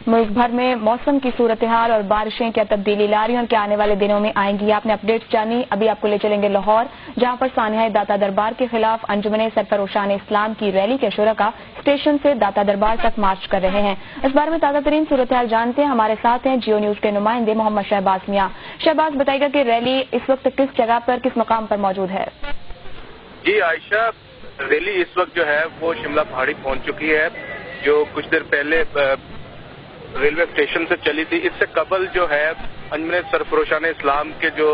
मुल्क भर में मौसम की सूरत हाल और बारिशें क्या तब्दीली ला रही हैं और क्या आने वाले दिनों में आएंगी, आपने अपडेट्स जानी। अभी आपको ले चलेंगे लाहौर, जहां पर सानिया दाता दरबार के खिलाफ अंजुमन सरफरोशान इस्लाम की रैली के शुरका स्टेशन से दाता दरबार तक मार्च कर रहे हैं। इस बारे में ताज़ा तरीन सूरत हाल जानते हैं, हमारे साथ हैं जियो न्यूज के नुमाइंदे मोहम्मद शहबाज मियां। शहबाज, बताइएगा कि रैली इस वक्त किस जगह पर, किस मकाम पर मौजूद है? जी आयशा, रैली इस वक्त जो है वो शिमला पहाड़ी पहुंच चुकी है, जो कुछ देर पहले रेलवे स्टेशन से चली थी। इससे कबल जो है अंजुमन सरफरोशान इस्लाम के जो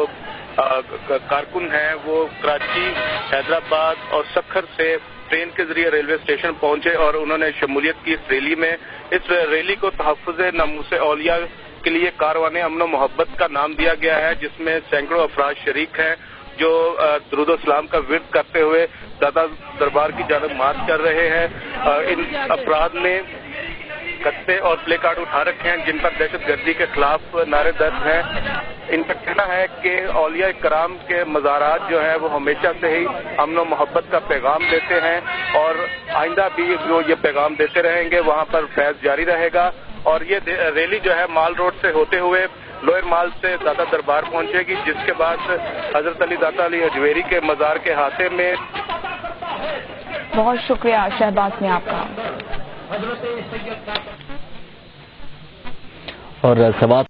कारकुन हैं वो कराची, हैदराबाद और सखर से ट्रेन के जरिए रेलवे स्टेशन पहुंचे और उन्होंने शमूलियत की इस रैली में। इस रैली को तहफ़्फ़ुज़ नामूस औलिया के लिए कारवाने अमन मोहब्बत का नाम दिया गया है, जिसमें सैकड़ों अफराद शरीक हैं जो दुरूद सलाम का विर्द करते हुए दाता दरबार की जानब मार्च कर रहे हैं। इन अफराद ने कत्ते और प्ले कार्ड उठा रखे हैं जिन पर दहशत गर्दी के खिलाफ नारे दर्ज हैं। इनका कहना है कि औलिया कराम के मज़ारात जो है वो हमेशा से ही अमन व मोहब्बत का पैगाम देते हैं और आइंदा भी जो ये पैगाम देते रहेंगे, वहाँ पर फैज़ जारी रहेगा। और ये रैली जो है माल रोड से होते हुए लोअर माल से दाता दरबार पहुंचेगी, जिसके बाद हजरत अली दाता अली हजवेरी के मज़ार के हाथे में। बहुत शुक्रिया शहबाज में आपका। और सवाल